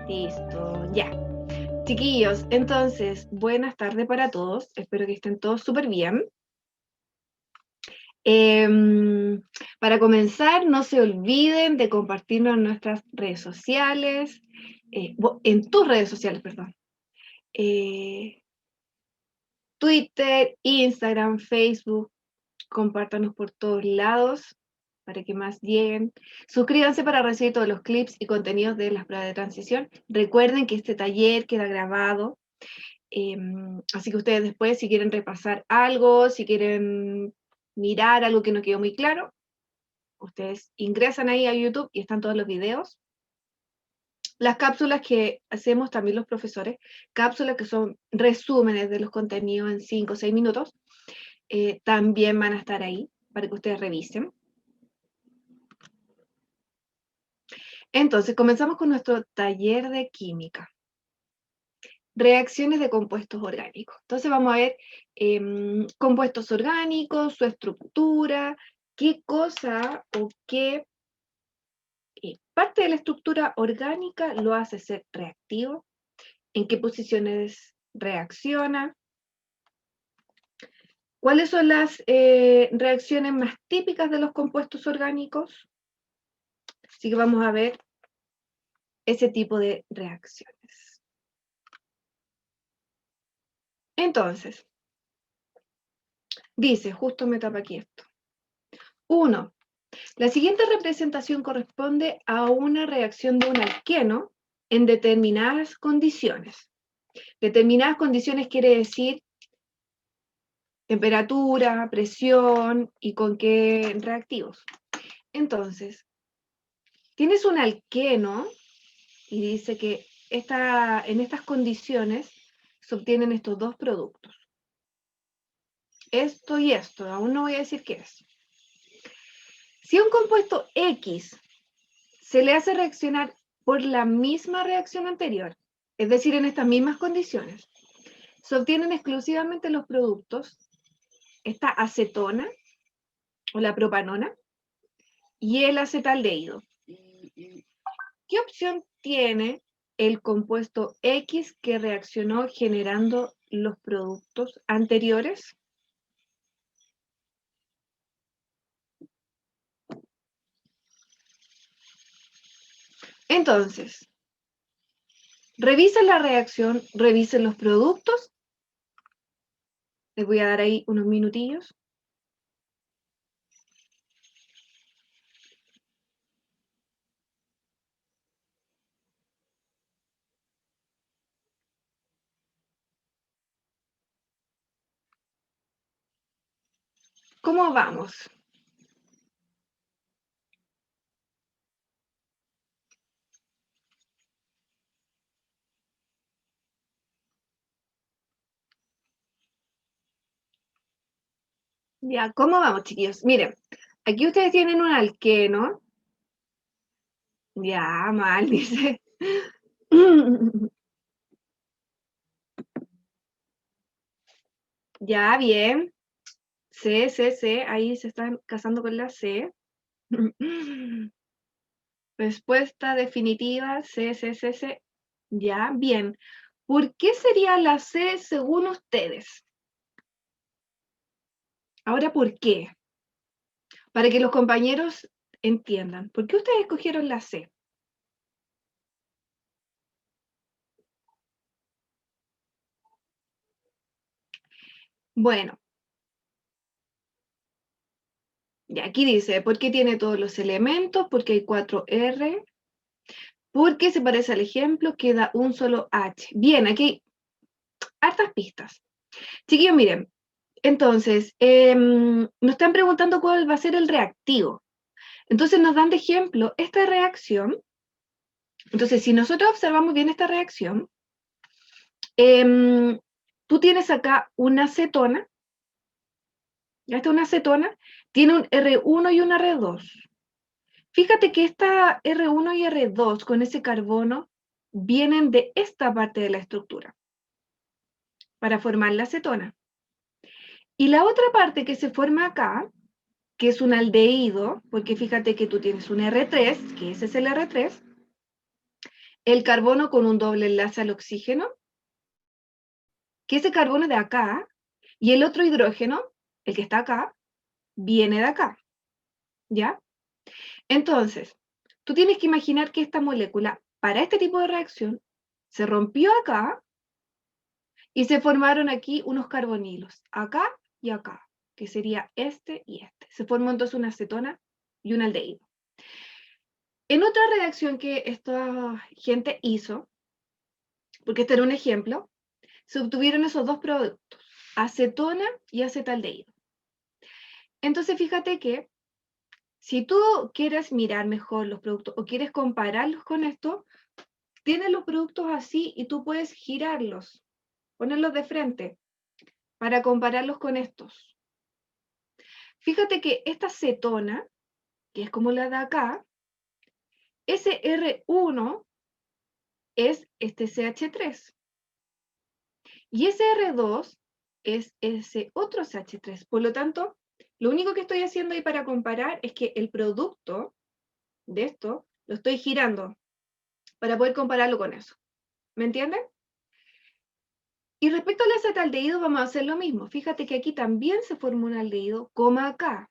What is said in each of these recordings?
Listo, ya. Chiquillos, entonces, buenas tardes para todos. Espero que estén todos súper bien. Para comenzar, no se olviden de compartirnos en nuestras redes sociales, en tus redes sociales, perdón. Twitter, Instagram, Facebook, compártanos por todos lados para que más lleguen. Suscríbanse para recibir todos los clips y contenidos de las pruebas de transición. Recuerden que este taller queda grabado. Así que ustedes después, si quieren repasar algo, si quieren mirar algo que no quedó muy claro, ustedes ingresan ahí a YouTube y están todos los videos. Las cápsulas que hacemos también los profesores, cápsulas que son resúmenes de los contenidos en 5 o 6 minutos, también van a estar ahí para que ustedes revisen. Entonces, comenzamos con nuestro taller de química. Reacciones de compuestos orgánicos. Entonces vamos a ver compuestos orgánicos, su estructura, qué cosa o qué parte de la estructura orgánica lo hace ser reactivo, en qué posiciones reacciona, cuáles son las reacciones más típicas de los compuestos orgánicos. Así que vamos a ver ese tipo de reacciones. Entonces, dice, justo me tapa aquí esto. 1. La siguiente representación corresponde a una reacción de un alqueno en determinadas condiciones. Determinadas condiciones quiere decir temperatura, presión y con qué reactivos. Entonces, tienes un alqueno y dice que en estas condiciones se obtienen estos dos productos. Esto y esto, aún no voy a decir qué es. Si a un compuesto X se le hace reaccionar por la misma reacción anterior, es decir, en estas mismas condiciones, se obtienen exclusivamente los productos, esta acetona o la propanona y el acetaldehído. ¿Qué opción tiene el compuesto X que reaccionó generando los productos anteriores? Entonces, revisen la reacción, revisen los productos. Les voy a dar ahí unos minutillos. ¿Cómo vamos? Ya, ¿cómo vamos, chiquillos? Miren, aquí ustedes tienen un alqueno. Ya, mal, dice. Ya, bien. C, ahí se están casando con la C. Respuesta definitiva, C. Ya, bien. ¿Por qué sería la C según ustedes? Ahora, ¿por qué? Para que los compañeros entiendan. ¿Por qué ustedes escogieron la C? Bueno, y aquí dice, ¿por qué tiene todos los elementos? Porque hay 4 R. Porque se parece al ejemplo, queda un solo H. Bien, aquí hay hartas pistas. Chiquillos, miren, entonces, nos están preguntando cuál va a ser el reactivo. Entonces nos dan de ejemplo esta reacción. Entonces, si nosotros observamos bien esta reacción, tú tienes acá una acetona. Esta es una acetona, tiene un R1 y un R2. Fíjate que esta R1 y R2 con ese carbono vienen de esta parte de la estructura para formar la acetona. Y la otra parte que se forma acá, que es un aldehído, porque fíjate que tú tienes un R3, que ese es el R3, el carbono con un doble enlace al oxígeno, que ese carbono de acá, y el otro hidrógeno, el que está acá, viene de acá, ¿ya? Entonces, tú tienes que imaginar que esta molécula, para este tipo de reacción, se rompió acá y se formaron aquí unos carbonilos, acá y acá, que sería este y este. Se formó entonces una acetona y un aldehído. En otra reacción que esta gente hizo, porque este era un ejemplo, se obtuvieron esos dos productos, acetona y acetaldehído. Entonces fíjate que si tú quieres mirar mejor los productos o quieres compararlos con esto, tienes los productos así y tú puedes girarlos, ponerlos de frente para compararlos con estos. Fíjate que esta cetona, que es como la de acá, ese R1 es este CH3 y ese R2 es ese otro CH3. Por lo tanto, lo único que estoy haciendo ahí para comparar es que el producto de esto lo estoy girando para poder compararlo con eso. ¿Me entienden? Y respecto al acetaldehído vamos a hacer lo mismo. Fíjate que aquí también se forma un aldehído, coma acá.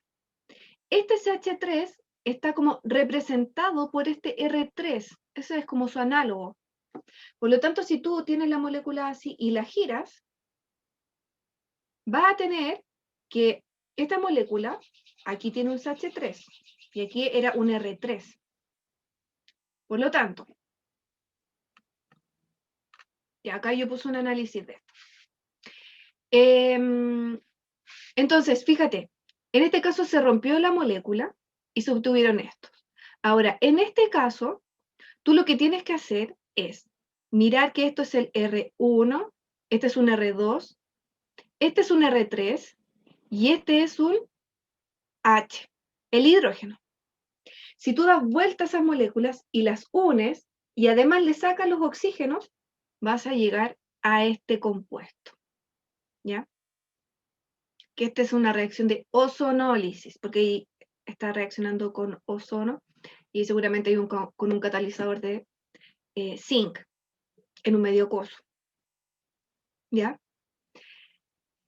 Este CH3 está como representado por este R3. Ese es como su análogo. Por lo tanto, si tú tienes la molécula así y la giras, vas a tener que esta molécula, aquí tiene un CH3 y aquí era un R3. Por lo tanto, y acá yo puse un análisis de esto. Entonces, fíjate, en este caso se rompió la molécula y se obtuvieron estos. Ahora, en este caso, tú lo que tienes que hacer es mirar que esto es el R1, este es un R2, este es un R3 y este es un H, el hidrógeno. Si tú das vuelta a esas moléculas y las unes y además le sacas los oxígenos, vas a llegar a este compuesto, ¿ya? Que esta es una reacción de ozonólisis, porque está reaccionando con ozono y seguramente hay con un catalizador de zinc en un medio aquoso, ¿ya?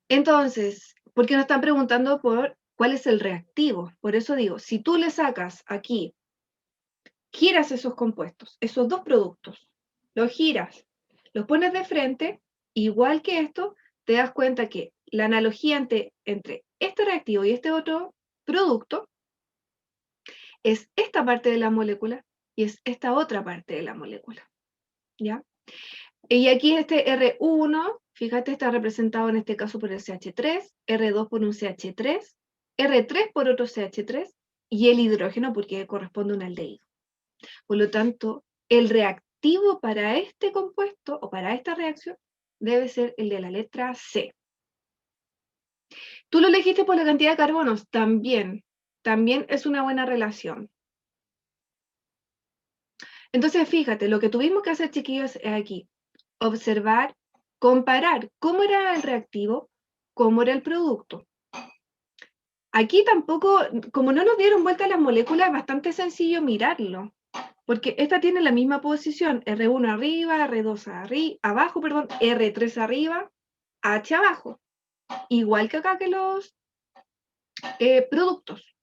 Entonces, porque nos están preguntando por cuál es el reactivo. Por eso digo, si tú le sacas aquí, giras esos compuestos, esos dos productos, los giras, los pones de frente, igual que esto, te das cuenta que la analogía entre este reactivo y este otro producto es esta parte de la molécula y es esta otra parte de la molécula, ¿ya? Y aquí este R1, fíjate, está representado en este caso por el CH3, R2 por un CH3, R3 por otro CH3 y el hidrógeno porque corresponde a un aldehído. Por lo tanto, el reactivo para este compuesto o para esta reacción debe ser el de la letra C. ¿Tú lo elegiste por la cantidad de carbonos? También es una buena relación. Entonces, fíjate, lo que tuvimos que hacer, chiquillos, es aquí, observar, comparar cómo era el reactivo, cómo era el producto. Aquí tampoco, como no nos dieron vuelta las moléculas, es bastante sencillo mirarlo, porque esta tiene la misma posición, R1 arriba, R2 abajo, perdón, R3 arriba, H abajo, igual que acá que los productos.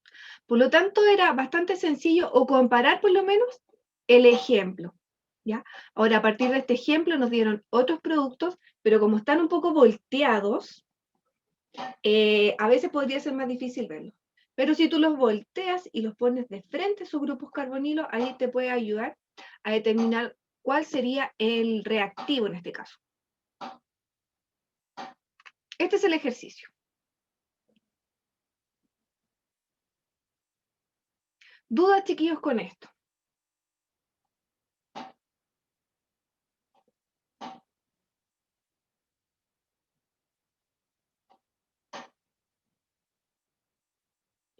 Por lo tanto, era bastante sencillo o comparar por lo menos el ejemplo. ¿Ya? Ahora, a partir de este ejemplo nos dieron otros productos, pero como están un poco volteados, a veces podría ser más difícil verlos. Pero si tú los volteas y los pones de frente a sus grupos carbonilo, ahí te puede ayudar a determinar cuál sería el reactivo en este caso. Este es el ejercicio. ¿Dudas, chiquillos, con esto?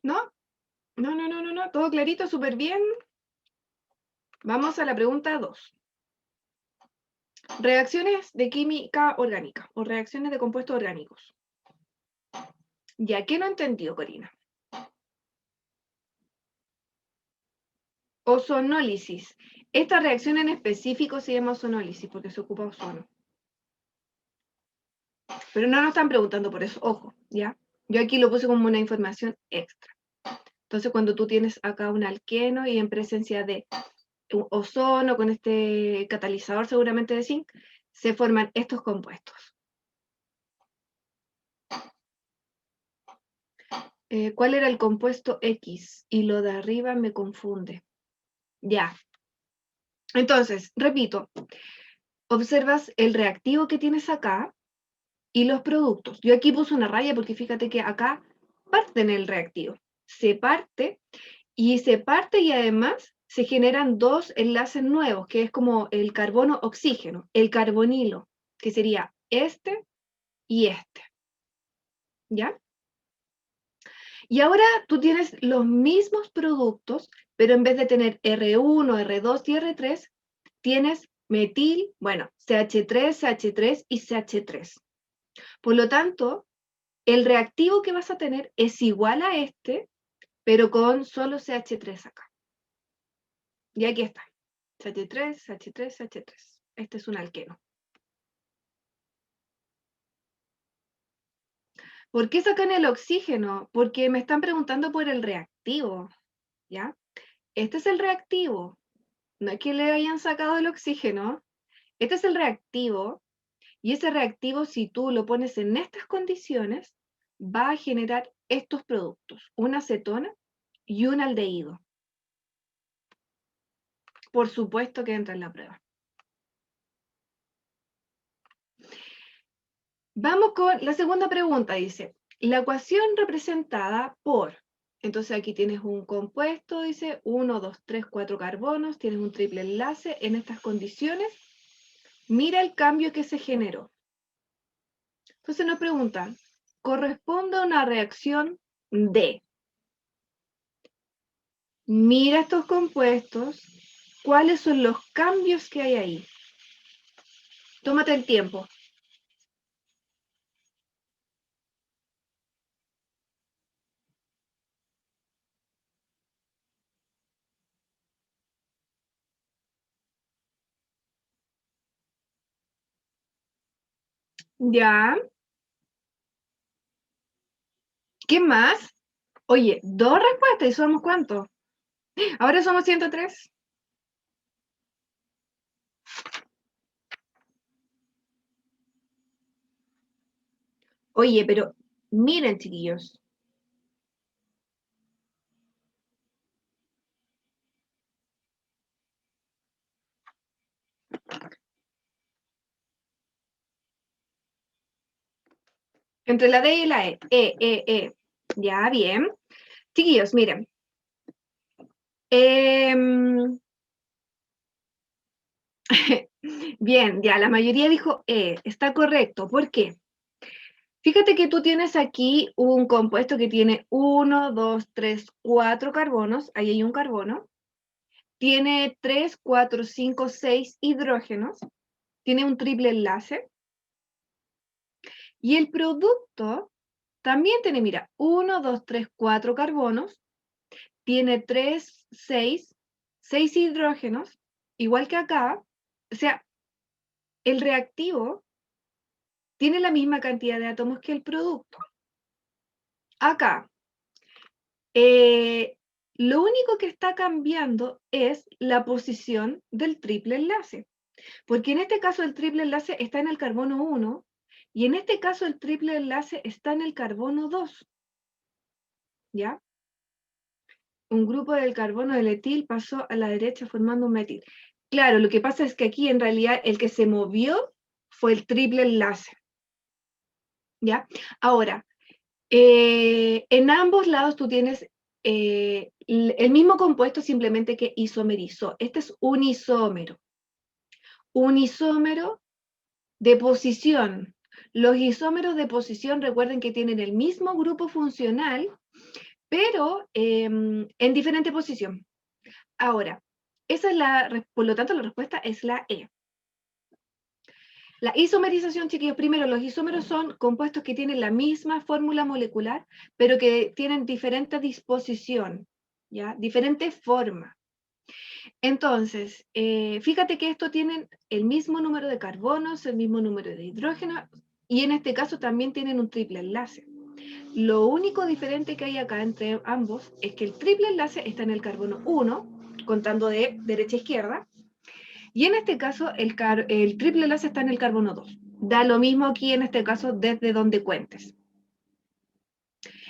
¿No? No. Todo clarito, súper bien. Vamos a la pregunta 2. Reacciones de química orgánica o reacciones de compuestos orgánicos. ¿Ya qué no entendió, Corina? Ozonólisis. Esta reacción en específico se llama ozonólisis porque se ocupa ozono. Pero no nos están preguntando por eso, ojo, ¿ya? Yo aquí lo puse como una información extra. Entonces, cuando tú tienes acá un alqueno y en presencia de un ozono con este catalizador seguramente de zinc, se forman estos compuestos. ¿Cuál era el compuesto X? Y lo de arriba me confunde. Ya. Entonces, repito, observas el reactivo que tienes acá y los productos. Yo aquí puse una raya porque fíjate que acá parten el reactivo. Se parte y además se generan dos enlaces nuevos, que es como el carbono-oxígeno, el carbonilo, que sería este y este. ¿Ya? Y ahora tú tienes los mismos productos, pero en vez de tener R1, R2 y R3, tienes metil, bueno, CH3, CH3 y CH3. Por lo tanto, el reactivo que vas a tener es igual a este, pero con solo CH3 acá. Y aquí está. CH3, CH3, CH3. Este es un alqueno. ¿Por qué sacan el oxígeno? Porque me están preguntando por el reactivo, ¿ya? Este es el reactivo. No es que le hayan sacado el oxígeno. Este es el reactivo. Y ese reactivo, si tú lo pones en estas condiciones, va a generar estos productos. Una acetona y un aldehído. Por supuesto que entra en la prueba. Vamos con la segunda pregunta, dice, la ecuación representada por, entonces aquí tienes un compuesto, dice 1, 2, 3, 4 carbonos, tienes un triple enlace en estas condiciones, mira el cambio que se generó. Entonces nos preguntan, corresponde a una reacción de, mira estos compuestos, ¿cuáles son los cambios que hay ahí? Tómate el tiempo. Ya. ¿Qué más? Oye, dos respuestas y somos ¿cuántos? Ahora somos 103. Oye, pero miren, chiquillos. Entre la D y la E. E. Ya, bien. Chiquillos, miren. Bien, ya, la mayoría dijo E. Está correcto. ¿Por qué? Fíjate que tú tienes aquí un compuesto que tiene 1, 2, 3, 4 carbonos. Ahí hay un carbono. Tiene 3, 4, 5, 6 hidrógenos. Tiene un triple enlace. Y el producto también tiene, mira, 1, 2, 3, 4 carbonos. Tiene 3, 6 hidrógenos, igual que acá. O sea, el reactivo tiene la misma cantidad de átomos que el producto. Acá, lo único que está cambiando es la posición del triple enlace. Porque en este caso el triple enlace está en el carbono 1 y en este caso el triple enlace está en el carbono 2. ¿Ya? Un grupo del carbono del etil pasó a la derecha formando un metil. Claro, lo que pasa es que aquí en realidad el que se movió fue el triple enlace. ¿Ya? Ahora, en ambos lados tú tienes el mismo compuesto, simplemente que isomerizó. Este es un isómero. Un isómero de posición. Los isómeros de posición, recuerden que tienen el mismo grupo funcional, pero en diferente posición. Ahora, por lo tanto, la respuesta es la E. La isomerización, chiquillos, primero, los isómeros son compuestos que tienen la misma fórmula molecular, pero que tienen diferente disposición, ¿ya? Diferente forma. Entonces, fíjate que estos tienen el mismo número de carbonos, el mismo número de hidrógeno, y en este caso también tienen un triple enlace. Lo único diferente que hay acá entre ambos es que el triple enlace está en el carbono 1, contando de derecha a izquierda, y en este caso el triple enlace está en el carbono 2. Da lo mismo aquí en este caso desde donde cuentes.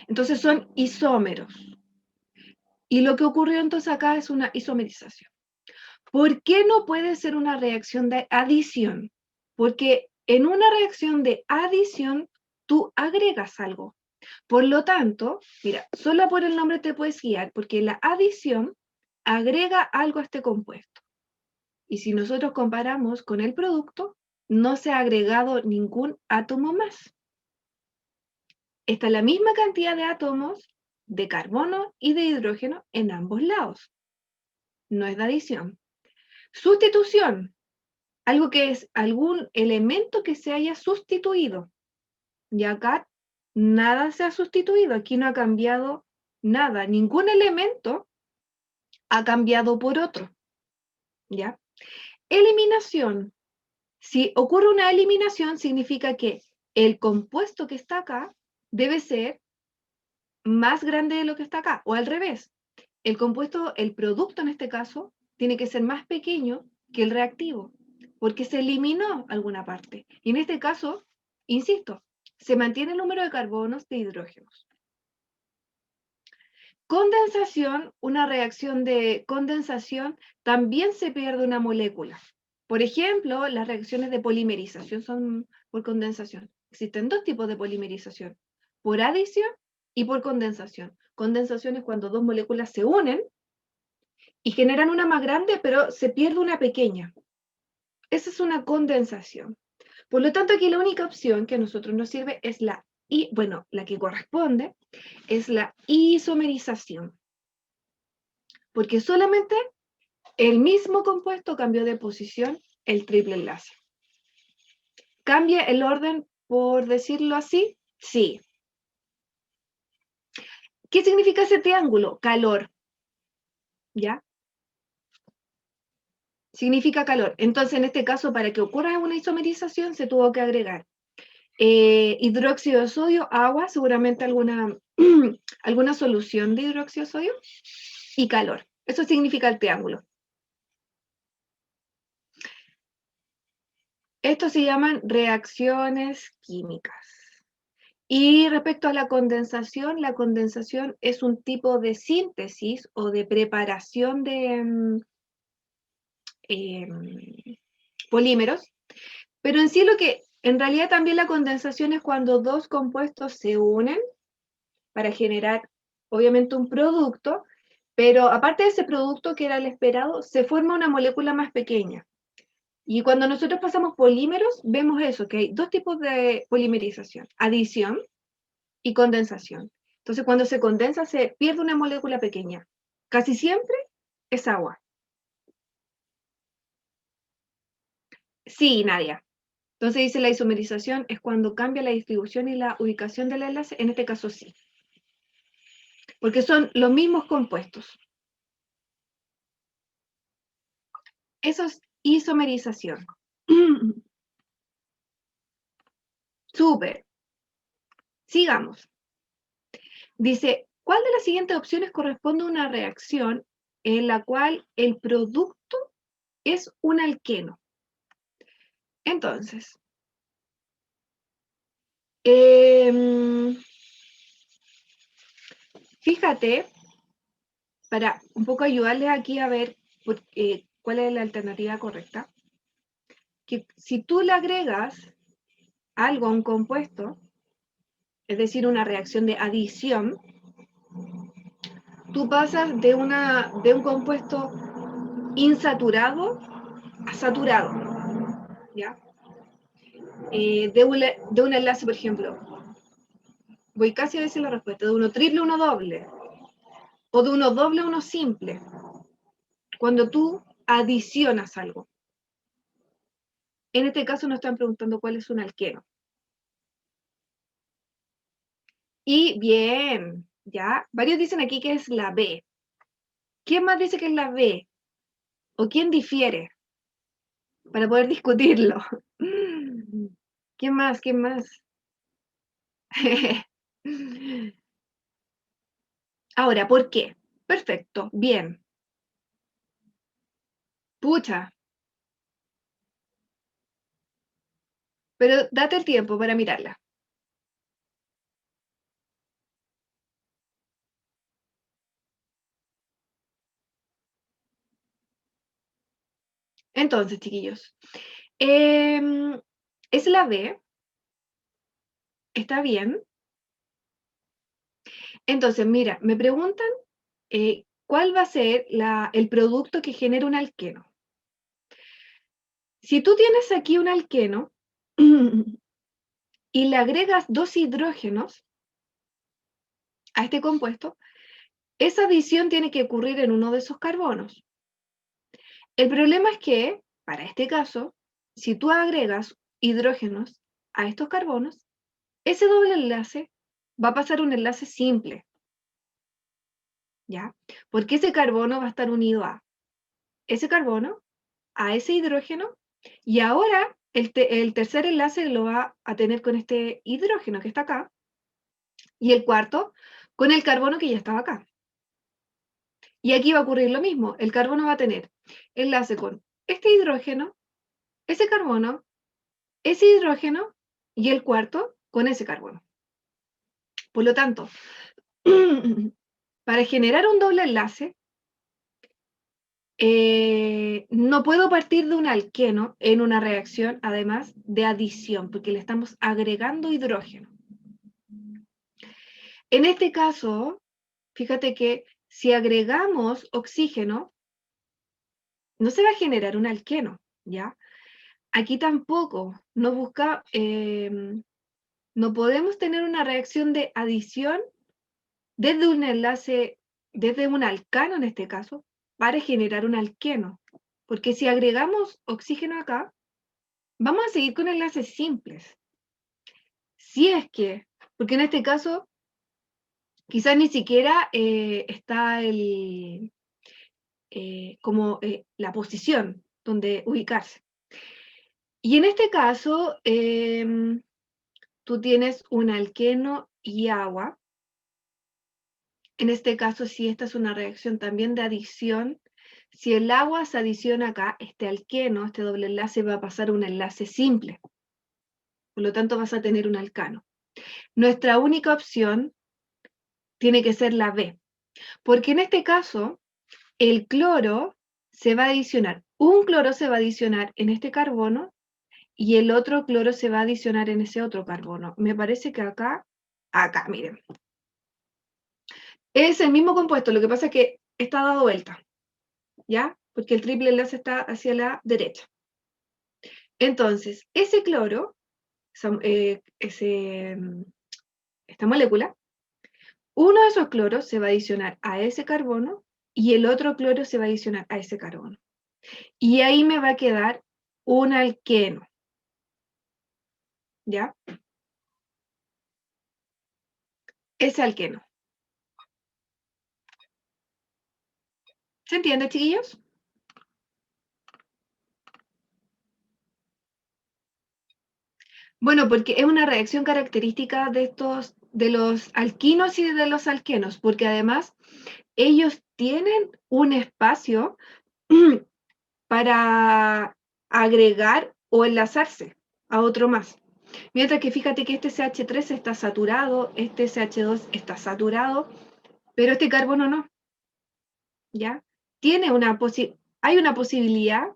Entonces son isómeros. Y lo que ocurrió entonces acá es una isomerización. ¿Por qué no puede ser una reacción de adición? Porque en una reacción de adición tú agregas algo. Por lo tanto, mira, solo por el nombre te puedes guiar, porque la adición agrega algo a este compuesto. Y si nosotros comparamos con el producto, no se ha agregado ningún átomo más. Está la misma cantidad de átomos de carbono y de hidrógeno en ambos lados. No es de adición. Sustitución, algo que es algún elemento que se haya sustituido. Y acá nada se ha sustituido, aquí no ha cambiado nada, ningún elemento ha cambiado por otro. ¿Ya? Eliminación. Si ocurre una eliminación, significa que el compuesto que está acá debe ser más grande de lo que está acá, o al revés. El compuesto, el producto en este caso, tiene que ser más pequeño que el reactivo, porque se eliminó alguna parte. Y en este caso, insisto, se mantiene el número de carbonos de hidrógenos. Condensación, una reacción de condensación, también se pierde una molécula. Por ejemplo, las reacciones de polimerización son por condensación. Existen dos tipos de polimerización, por adición y por condensación. Condensación es cuando dos moléculas se unen y generan una más grande, pero se pierde una pequeña. Esa es una condensación. Por lo tanto, aquí la única opción que a nosotros nos sirve es la que corresponde es la isomerización. Porque solamente el mismo compuesto cambió de posición el triple enlace. ¿Cambia el orden, por decirlo así? Sí. ¿Qué significa ese triángulo? Calor. ¿Ya? Significa calor. Entonces, en este caso, para que ocurra una isomerización, se tuvo que agregar hidróxido de sodio, agua, seguramente alguna, alguna solución de hidróxido de sodio, y calor. Eso significa el triángulo. Estos se llaman reacciones químicas. Y respecto a la condensación es un tipo de síntesis o de preparación de polímeros, pero en sí en realidad también la condensación es cuando dos compuestos se unen para generar, obviamente, un producto, pero aparte de ese producto que era el esperado, se forma una molécula más pequeña. Y cuando nosotros pasamos polímeros, vemos eso, que hay dos tipos de polimerización, adición y condensación. Entonces, cuando se condensa, se pierde una molécula pequeña. Casi siempre es agua. Sí, Nadia. Entonces dice la isomerización es cuando cambia la distribución y la ubicación del enlace, en este caso sí. Porque son los mismos compuestos. Eso es isomerización. Súper. Sigamos. Dice, ¿cuál de las siguientes opciones corresponde a una reacción en la cual el producto es un alqueno? Entonces, fíjate, para un poco ayudarles aquí a ver cuál es la alternativa correcta, que si tú le agregas algo a un compuesto, es decir, una reacción de adición, tú pasas de un compuesto insaturado a saturado, ¿ya? De un enlace, por ejemplo, voy casi a decir la respuesta, de uno triple a uno doble, o de uno doble a uno simple, cuando tú adicionas algo. En este caso nos están preguntando cuál es un alqueno. Y bien, ya, varios dicen aquí que es la B. ¿Quién más dice que es la B? ¿O quién difiere? Para poder discutirlo. ¿Quién más? ¿Quién más? Ahora, ¿por qué? Perfecto, bien. Pucha, pero date el tiempo para mirarla. Entonces, chiquillos, es la B, está bien. Entonces, mira, me preguntan cuál va a ser el producto que genera un alqueno. Si tú tienes aquí un alqueno y le agregas dos hidrógenos a este compuesto, esa adición tiene que ocurrir en uno de esos carbonos. El problema es que, para este caso, si tú agregas hidrógenos a estos carbonos, ese doble enlace va a pasar un enlace simple, ¿ya? Porque ese carbono va a estar unido a ese carbono, a ese hidrógeno, y ahora el tercer enlace lo va a tener con este hidrógeno que está acá, y el cuarto con el carbono que ya estaba acá. Y aquí va a ocurrir lo mismo, el carbono va a tener enlace con este hidrógeno, ese carbono, ese hidrógeno y el cuarto con ese carbono. Por lo tanto, para generar un doble enlace, no puedo partir de un alqueno en una reacción, además de adición, porque le estamos agregando hidrógeno. En este caso, fíjate que si agregamos oxígeno, no se va a generar un alqueno, ¿ya? Aquí tampoco, no podemos tener una reacción de adición desde un enlace, desde un alcano en este caso, para generar un alqueno. Porque si agregamos oxígeno acá, vamos a seguir con enlaces simples. Si es que, porque en este caso, quizás ni siquiera está la posición donde ubicarse. Y en este caso, tú tienes un alqueno y agua. En este caso, si esta es una reacción también de adición, si el agua se adiciona acá, este alqueno, este doble enlace va a pasar a un enlace simple. Por lo tanto, vas a tener un alcano. Nuestra única opción tiene que ser la B, porque en este caso, el cloro se va a adicionar. Un cloro se va a adicionar en este carbono y el otro cloro se va a adicionar en ese otro carbono. Me parece que acá, miren. Es el mismo compuesto, lo que pasa es que está dado vuelta, ¿ya? Porque el triple enlace está hacia la derecha. Entonces, ese cloro, esta molécula, uno de esos cloros se va a adicionar a ese carbono y el otro cloro se va a adicionar a ese carbono. Y ahí me va a quedar un alqueno, ¿ya? Ese alqueno. ¿Se entiende, chiquillos? Bueno, porque es una reacción característica de los alquinos y de los alquenos, porque además ellos tienen un espacio para agregar o enlazarse a otro más. Mientras que fíjate que este CH3 está saturado, este CH2 está saturado, pero este carbono no, ¿ya? Hay una posibilidad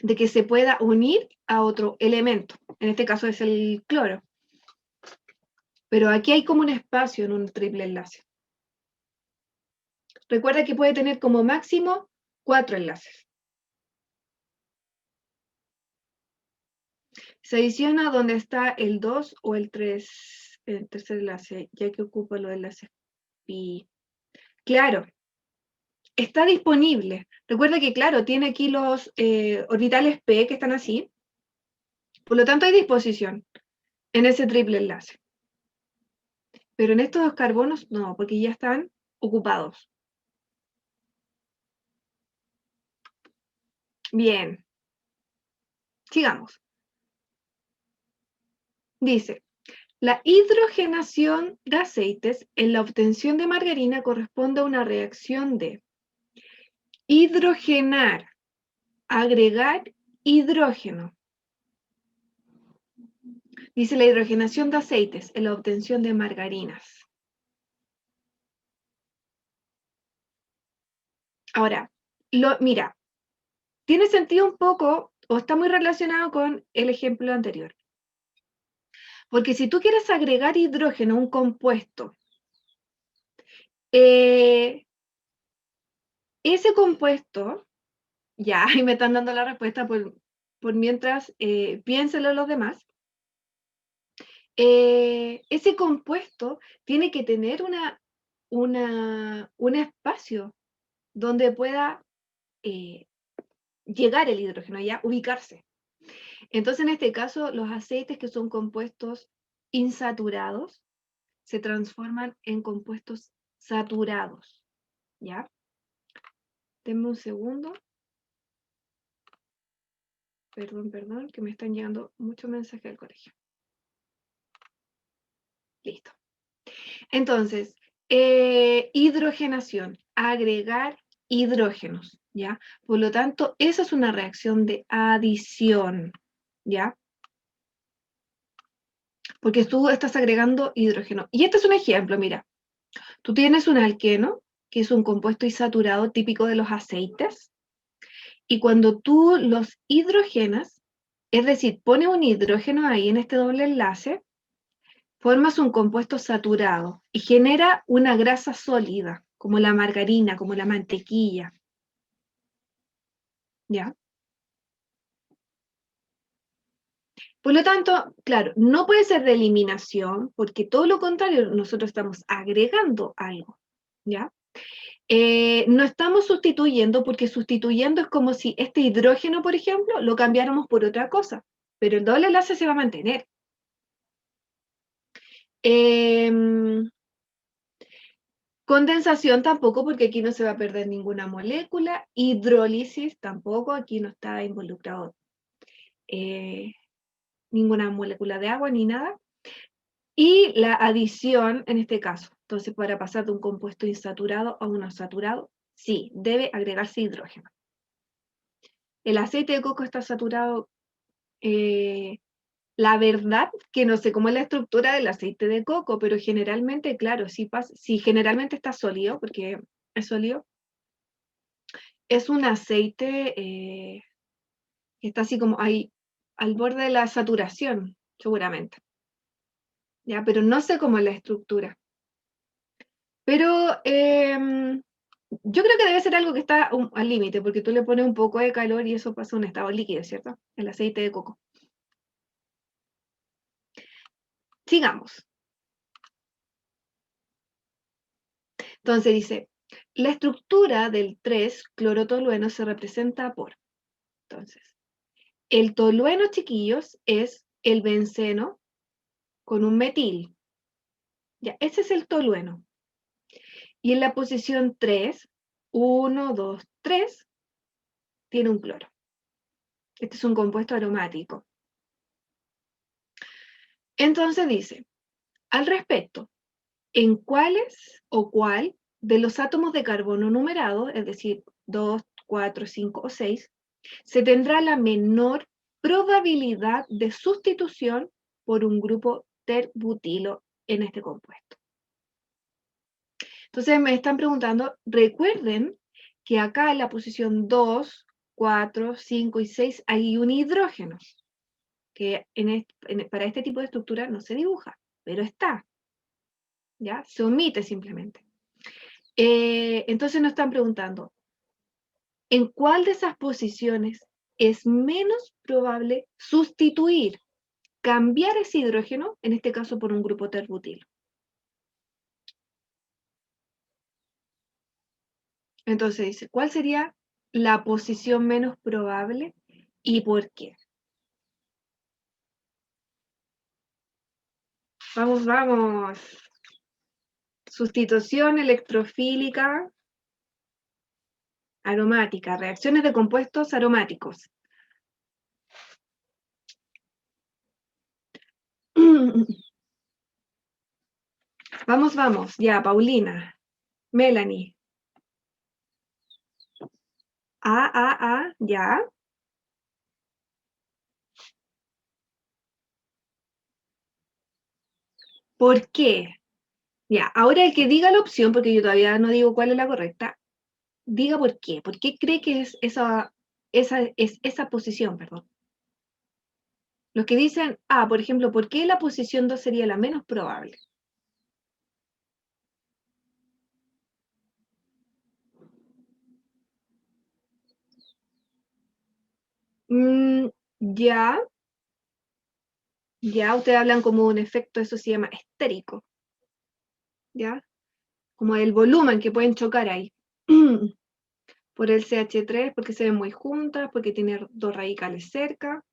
de que se pueda unir a otro elemento, en este caso es el cloro, pero aquí hay como un espacio en un triple enlace. Recuerda que puede tener como máximo 4 enlaces. Se adiciona donde está el 2 o el 3, el tercer enlace, ya que ocupa los enlaces pi. Claro, está disponible. Recuerda que, claro, tiene aquí los orbitales p que están así. Por lo tanto, hay disposición en ese triple enlace. Pero en estos dos carbonos, no, porque ya están ocupados. Bien, sigamos. Dice, la hidrogenación de aceites en la obtención de margarina corresponde a una reacción de hidrogenar, agregar hidrógeno. Dice la hidrogenación de aceites en la obtención de margarinas. Ahora, mira, tiene sentido un poco o está muy relacionado con el ejemplo anterior. Porque si tú quieres agregar hidrógeno a un compuesto, ese compuesto, ya, ahí me están dando la respuesta por mientras piénselo los demás, ese compuesto tiene que tener un espacio donde pueda llegar el hidrógeno, ya ubicarse. Entonces, en este caso, los aceites que son compuestos insaturados se transforman en compuestos saturados, ¿ya? Denme un segundo. Perdón, que me están llegando muchos mensajes del colegio. Listo. Entonces, hidrogenación, agregar hidrógenos, ¿ya? Por lo tanto, esa es una reacción de adición, ¿ya? Porque tú estás agregando hidrógeno. Y este es un ejemplo, mira. Tú tienes un alqueno, que es un compuesto insaturado típico de los aceites, y cuando tú los hidrogenas, es decir, pones un hidrógeno ahí en este doble enlace, formas un compuesto saturado y genera una grasa sólida, como la margarina, como la mantequilla. ¿Ya? Por lo tanto, claro, no puede ser de eliminación, porque todo lo contrario, nosotros estamos agregando algo. ¿Ya? No estamos sustituyendo, porque sustituyendo es como si este hidrógeno, por ejemplo, lo cambiáramos por otra cosa, pero el doble enlace se va a mantener. Condensación tampoco, porque aquí no se va a perder ninguna molécula. Hidrólisis tampoco, aquí no está involucrado ninguna molécula de agua ni nada. Y la adición en este caso. Entonces, para pasar de un compuesto insaturado a uno saturado, sí, debe agregarse hidrógeno. El aceite de coco está saturado. La verdad que no sé cómo es la estructura del aceite de coco, pero generalmente, claro, si generalmente está sólido, porque es sólido, es un aceite que está así como ahí al borde de la saturación, seguramente. ¿Ya? Pero no sé cómo es la estructura. Pero yo creo que debe ser algo que está al límite, porque tú le pones un poco de calor y eso pasa a un estado líquido, ¿cierto? El aceite de coco. Sigamos. Entonces dice, la estructura del 3-clorotolueno se representa por, entonces, el tolueno, chiquillos, es el benceno con un metil. Ya, ese es el tolueno. Y en la posición 3, 1, 2, 3, tiene un cloro. Este es un compuesto aromático. Entonces dice, al respecto, ¿en cuáles o cuál de los átomos de carbono numerados, es decir, 2, 4, 5 o 6, se tendrá la menor probabilidad de sustitución por un grupo terbutilo en este compuesto? Entonces me están preguntando, recuerden que acá en la posición 2, 4, 5 y 6 hay un hidrógeno, que para este tipo de estructura no se dibuja, pero está, ¿ya? Se omite simplemente. Entonces nos están preguntando, ¿en cuál de esas posiciones es menos probable sustituir, cambiar ese hidrógeno, en este caso por un grupo terbutilo? Entonces dice, ¿cuál sería la posición menos probable y por qué? Vamos, vamos. Sustitución electrofílica. Aromática, reacciones de compuestos aromáticos. Vamos, vamos, ya, Paulina, Melanie. Ya. ¿Por qué? Ya, ahora el que diga la opción, porque yo todavía no digo cuál es la correcta, diga por qué. ¿Por qué cree que es esa posición, perdón? Los que dicen, por ejemplo, ¿por qué la posición 2 sería la menos probable? Mm, ya, ya, ustedes hablan como un efecto, eso se llama estérico, ¿ya? Como el volumen que pueden chocar ahí. Por el CH3, porque se ven muy juntas, porque tiene dos radicales cerca.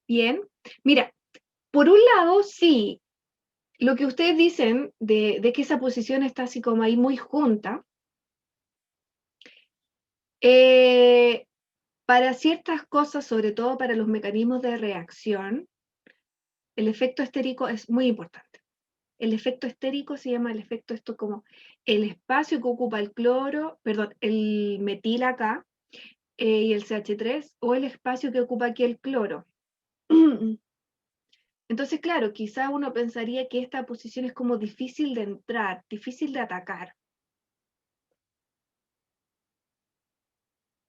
Bien, mira, por un lado, sí, lo que ustedes dicen de que esa posición está así como ahí muy junta, para ciertas cosas, sobre todo para los mecanismos de reacción, el efecto estérico es muy importante. El efecto estérico se llama el efecto esto como el espacio que ocupa el cloro, perdón, el metil acá, y el CH3, o el espacio que ocupa aquí el cloro. Entonces, claro, quizá uno pensaría que esta posición es como difícil de entrar, difícil de atacar.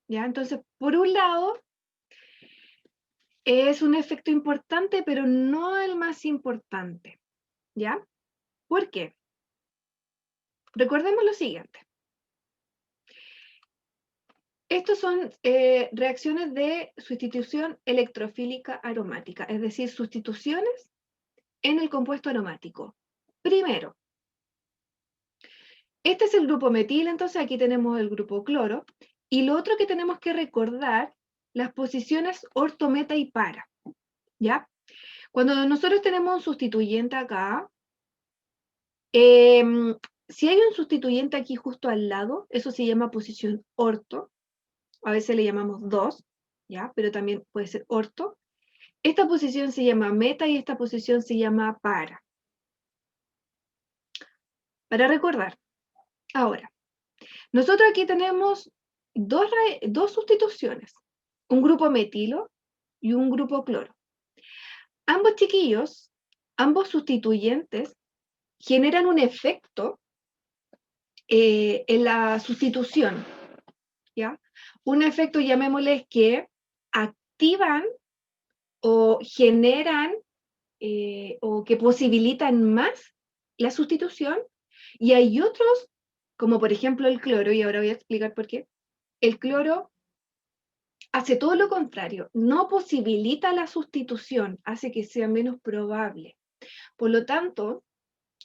¿Ya? Entonces, por un lado, es un efecto importante, pero no el más importante. ¿Ya? ¿Por qué? Recordemos lo siguiente. Estos son reacciones de sustitución electrofílica aromática, es decir, sustituciones en el compuesto aromático. Primero, este es el grupo metil, entonces aquí tenemos el grupo cloro, y lo otro que tenemos que recordar, las posiciones orto, meta y para, ¿ya? Cuando nosotros tenemos un sustituyente acá, si hay un sustituyente aquí justo al lado, eso se llama posición orto, a veces le llamamos 2, ¿ya? Pero también puede ser orto. Esta posición se llama meta y esta posición se llama para. Para recordar. Ahora, nosotros aquí tenemos dos sustituciones, un grupo metilo y un grupo cloro. Ambos chiquillos, ambos sustituyentes, generan un efecto en la sustitución, ¿ya? Un efecto, llamémosle, que activan o generan o que posibilitan más la sustitución, y hay otros, como por ejemplo el cloro, y ahora voy a explicar por qué. El cloro hace todo lo contrario, no posibilita la sustitución, hace que sea menos probable. Por lo tanto,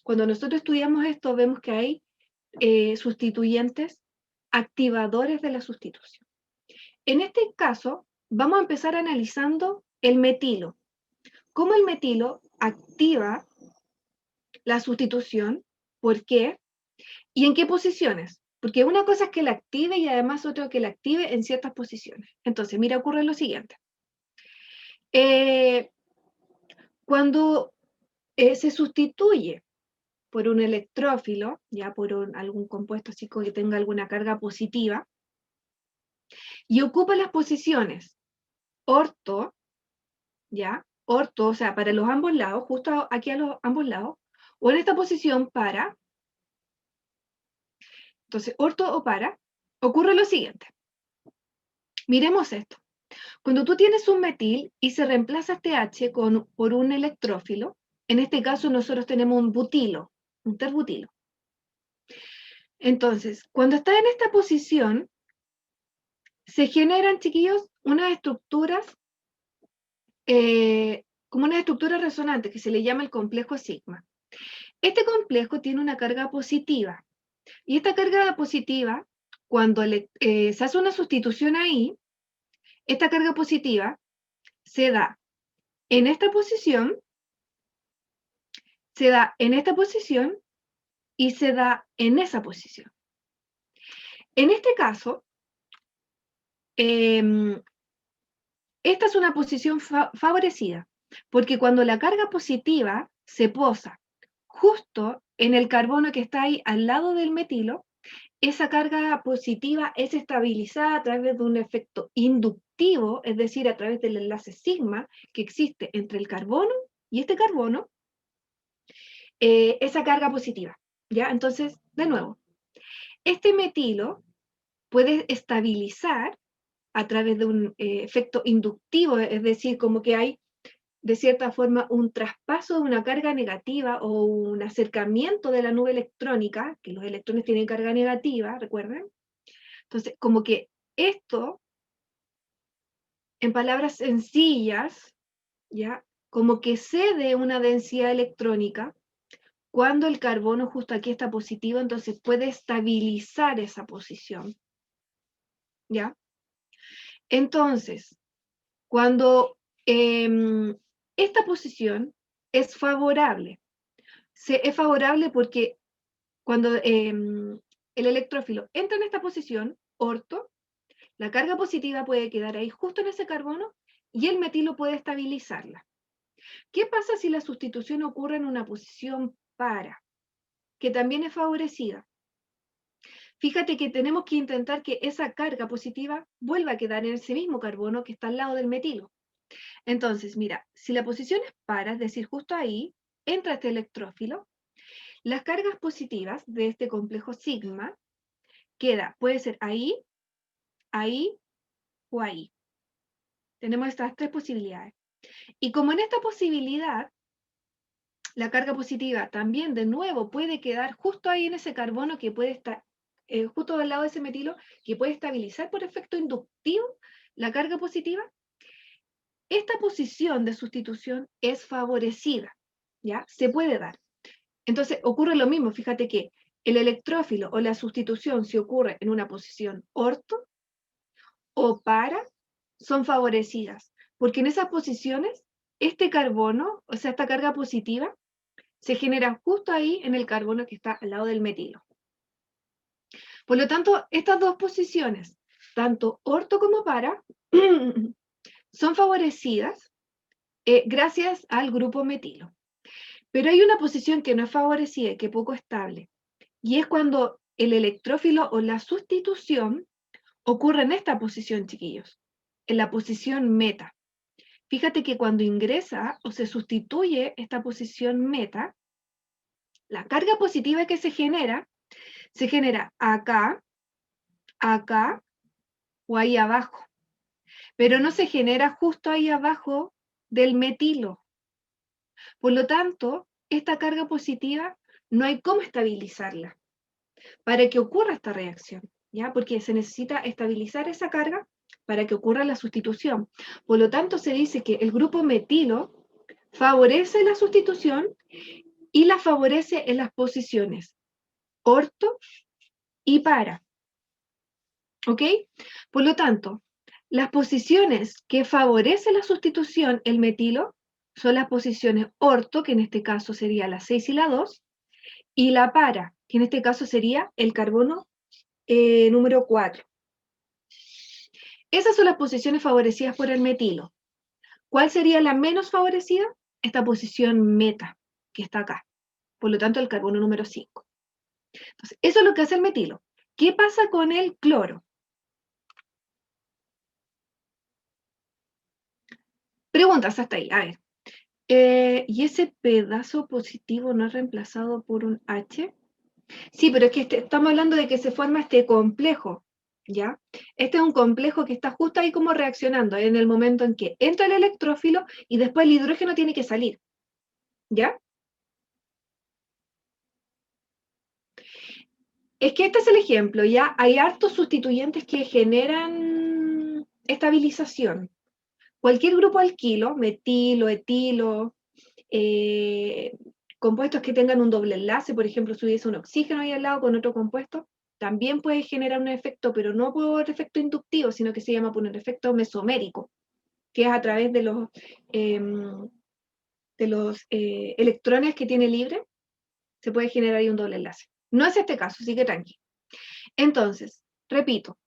cuando nosotros estudiamos esto, vemos que hay sustituyentes activadores de la sustitución. En este caso, vamos a empezar analizando el metilo. ¿Cómo el metilo activa la sustitución? ¿Por qué? ¿Y en qué posiciones? Porque una cosa es que la active y además otra que la active en ciertas posiciones. Entonces, mira, ocurre lo siguiente. Cuando se sustituye por un electrófilo, ya por algún compuesto así que tenga alguna carga positiva, y ocupa las posiciones orto, ya, orto, o sea, para los ambos lados, justo aquí a los ambos lados, o en esta posición para, entonces orto o para, ocurre lo siguiente. Miremos esto. Cuando tú tienes un metil y se reemplaza este H por un electrófilo, en este caso nosotros tenemos un butilo, un terbutilo. Entonces, cuando está en esta posición, se generan, chiquillos, unas estructuras, como una estructura resonante que se le llama el complejo sigma. Este complejo tiene una carga positiva, y esta carga positiva, cuando se hace una sustitución ahí, esta carga positiva se da en esta posición, se da en esta posición y se da en esa posición. En este caso, esta es una posición favorecida, porque cuando la carga positiva se posa justo en el carbono que está ahí al lado del metilo, esa carga positiva es estabilizada a través de un efecto inductivo, es decir, a través del enlace sigma que existe entre el carbono y este carbono, esa carga positiva. ¿Ya? Entonces, de nuevo, este metilo puede estabilizar a través de un efecto inductivo, es decir, como que hay de cierta forma un traspaso de una carga negativa o un acercamiento de la nube electrónica, que los electrones tienen carga negativa, recuerden. Entonces, como que esto, en palabras sencillas, ¿ya? Como que cede una densidad electrónica cuando el carbono justo aquí está positivo, entonces puede estabilizar esa posición, ¿ya? Entonces, cuando esta posición es favorable, es favorable porque cuando el electrófilo entra en esta posición, orto, la carga positiva puede quedar ahí justo en ese carbono y el metilo puede estabilizarla. ¿Qué pasa si la sustitución ocurre en una posición para, que también es favorecida? Fíjate que tenemos que intentar que esa carga positiva vuelva a quedar en ese mismo carbono que está al lado del metilo. Entonces, mira, si la posición es para, es decir, justo ahí, entra este electrófilo, las cargas positivas de este complejo sigma puede ser ahí, ahí o ahí. Tenemos estas tres posibilidades. Y como en esta posibilidad, la carga positiva también de nuevo puede quedar justo ahí en ese carbono que puede estar justo al lado de ese metilo, que puede estabilizar por efecto inductivo la carga positiva, esta posición de sustitución es favorecida, ¿ya? Se puede dar. Entonces ocurre lo mismo, fíjate que el electrófilo o la sustitución, si ocurre en una posición orto o para, son favorecidas, porque en esas posiciones, este carbono, o sea, esta carga positiva, se genera justo ahí en el carbono que está al lado del metilo. Por lo tanto, estas dos posiciones, tanto orto como para, son favorecidas gracias al grupo metilo. Pero hay una posición que no es favorecida y que es poco estable, y es cuando el electrófilo o la sustitución ocurre en esta posición, chiquillos, en la posición meta. Fíjate que cuando ingresa o se sustituye esta posición meta, la carga positiva que se genera acá, acá o ahí abajo, pero no se genera justo ahí abajo del metilo. Por lo tanto, esta carga positiva no hay cómo estabilizarla para que ocurra esta reacción, ¿ya? Porque se necesita estabilizar esa carga para que ocurra la sustitución. Por lo tanto, se dice que el grupo metilo favorece la sustitución y la favorece en las posiciones orto y para. ¿Ok? Por lo tanto, las posiciones que favorecen la sustitución, el metilo, son las posiciones orto, que en este caso sería la 6 y la 2, y la para, que en este caso sería el carbono número 4. Esas son las posiciones favorecidas por el metilo. ¿Cuál sería la menos favorecida? Esta posición meta, que está acá. Por lo tanto, el carbono número 5. Entonces, eso es lo que hace el metilo. ¿Qué pasa con el cloro? Preguntas hasta ahí, a ver. ¿Y ese pedazo positivo no es reemplazado por un H? Sí, pero es que estamos hablando de que se forma este complejo, ¿ya? Este es un complejo que está justo ahí como reaccionando en el momento en que entra el electrófilo y después el hidrógeno tiene que salir, ¿ya? Es que este es el ejemplo, ¿ya? Hay hartos sustituyentes que generan estabilización. Cualquier grupo alquilo, metilo, etilo, eh, compuestos que tengan un doble enlace, por ejemplo, si hubiese un oxígeno ahí al lado con otro compuesto, también puede generar un efecto, pero no por efecto inductivo, sino que se llama por un efecto mesomérico, que es a través de electrones que tiene libre, se puede generar ahí un doble enlace. No es este caso, así que tranqui. Entonces, repito,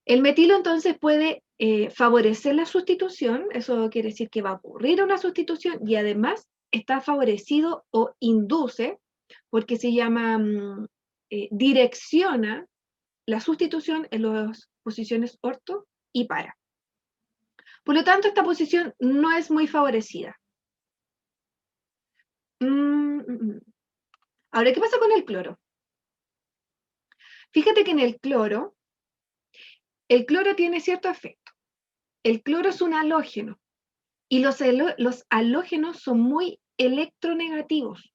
el metilo entonces puede favorecer la sustitución, eso quiere decir que va a ocurrir una sustitución y además está favorecido o induce, porque se llama, direcciona la sustitución en las posiciones orto y para. Por lo tanto, esta posición no es muy favorecida. Ahora, ¿qué pasa con el cloro? Fíjate que en el cloro tiene cierto efecto. El cloro es un halógeno y los halógenos son muy electronegativos.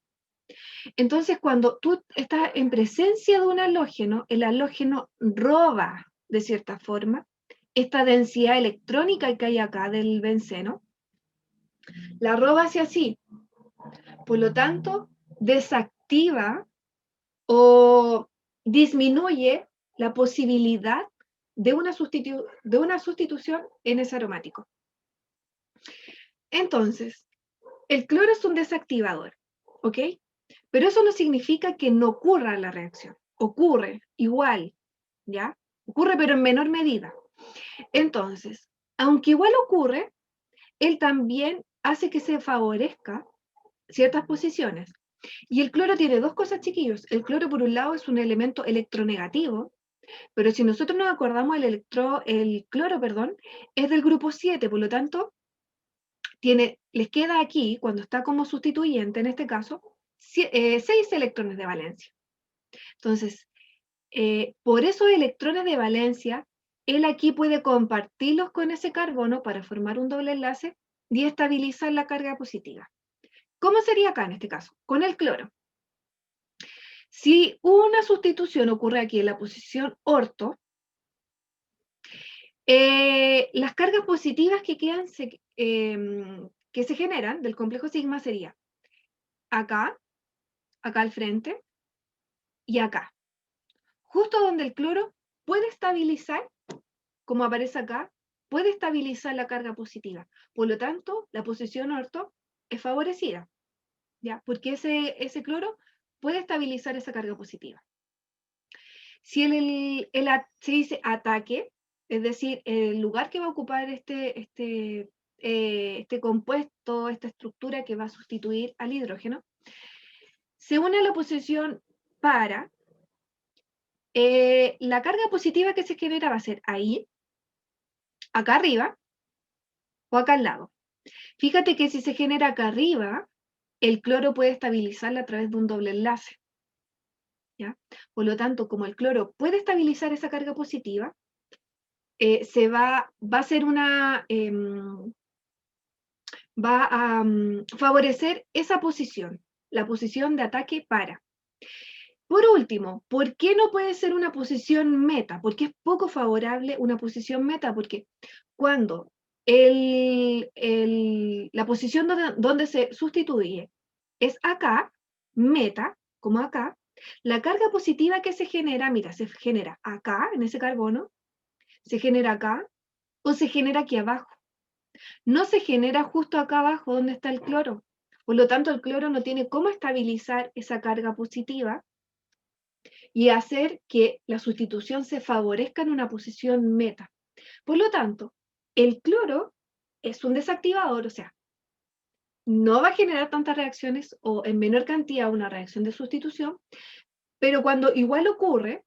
Entonces, cuando tú estás en presencia de un halógeno, el halógeno roba, de cierta forma, esta densidad electrónica que hay acá del benceno, la roba hacia sí. Por lo tanto, desactiva o disminuye la posibilidad de una sustitución en ese aromático. Entonces, el cloro es un desactivador, ¿ok? Pero eso no significa que no ocurra la reacción. Ocurre igual, ¿ya? Ocurre pero en menor medida. Entonces, aunque igual ocurre, él también hace que se favorezca ciertas posiciones. Y el cloro tiene dos cosas, chiquillos. El cloro, por un lado, es un elemento electronegativo, pero si nosotros nos acordamos, el cloro, es del grupo 7, por lo tanto, les queda aquí, cuando está como sustituyente, en este caso, 6 electrones de valencia. Entonces, por esos electrones de valencia, él aquí puede compartirlos con ese carbono para formar un doble enlace y estabilizar la carga positiva. ¿Cómo sería acá en este caso? Con el cloro. Si una sustitución ocurre aquí en la posición orto, las cargas positivas que quedan, que se generan del complejo sigma sería acá, acá al frente y acá. Justo donde el cloro puede estabilizar, como aparece acá, puede estabilizar la carga positiva. Por lo tanto, la posición orto es favorecida, ¿ya? Porque ese cloro puede estabilizar esa carga positiva. Si se dice ataque, es decir, el lugar que va a ocupar este compuesto, esta estructura que va a sustituir al hidrógeno, se une a la posición para, la carga positiva que se genera va a ser ahí, acá arriba o acá al lado. Fíjate que si se genera acá arriba, el cloro puede estabilizarla a través de un doble enlace, ¿ya? Por lo tanto, como el cloro puede estabilizar esa carga positiva, va a ser va a favorecer esa posición, la posición de ataque para. Por último, ¿por qué no puede ser una posición meta? Porque es poco favorable una posición meta, porque cuando la posición donde se sustituye es acá, meta, como acá, la carga positiva que se genera, mira, se genera acá, en ese carbono, se genera acá, o se genera aquí abajo. No se genera justo acá abajo donde está el cloro. Por lo tanto, el cloro no tiene cómo estabilizar esa carga positiva y hacer que la sustitución se favorezca en una posición meta. Por lo tanto, el cloro es un desactivador, o sea, no va a generar tantas reacciones o en menor cantidad una reacción de sustitución, pero cuando igual ocurre,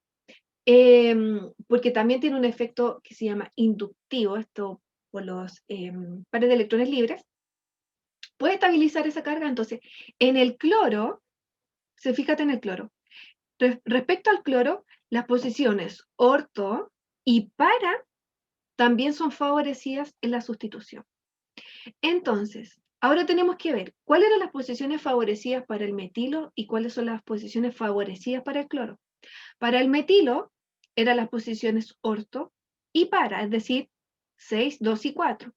porque también tiene un efecto que se llama inductivo, esto por los pares de electrones libres, puede estabilizar esa carga. Entonces, en el cloro, fíjate en el cloro, respecto al cloro, las posiciones orto y para también son favorecidas en la sustitución. Entonces, ahora tenemos que ver cuáles eran las posiciones favorecidas para el metilo y cuáles son las posiciones favorecidas para el cloro. Para el metilo eran las posiciones orto y para, es decir, 6, 2 y 4.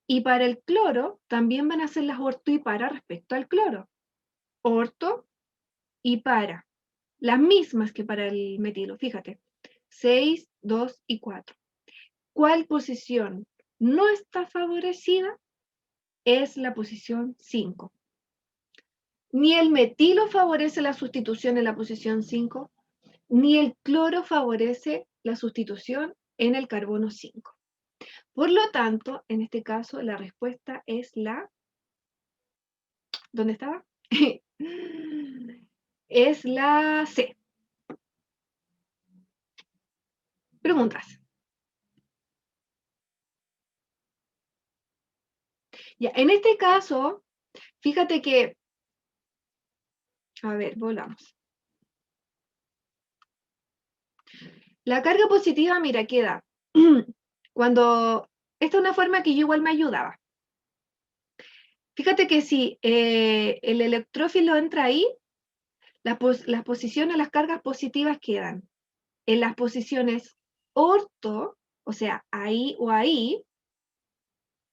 Y para el cloro también van a ser las orto y para respecto al cloro. Orto y para. Las mismas que para el metilo, fíjate. 6, 2 y 4. ¿Cuál posición no está favorecida? es la posición 5. Ni el metilo favorece la sustitución en la posición 5, ni el cloro favorece la sustitución en el carbono 5. Por lo tanto, en este caso, la respuesta es la... ¿Dónde estaba? Es la C. Preguntas. Ya, en este caso, fíjate que... A ver, volvamos. La carga positiva, mira, queda. Cuando... Esta es una forma que yo igual me ayudaba. Fíjate que si el electrófilo entra ahí, las posiciones, las cargas positivas quedan en las posiciones orto, o sea, ahí o ahí,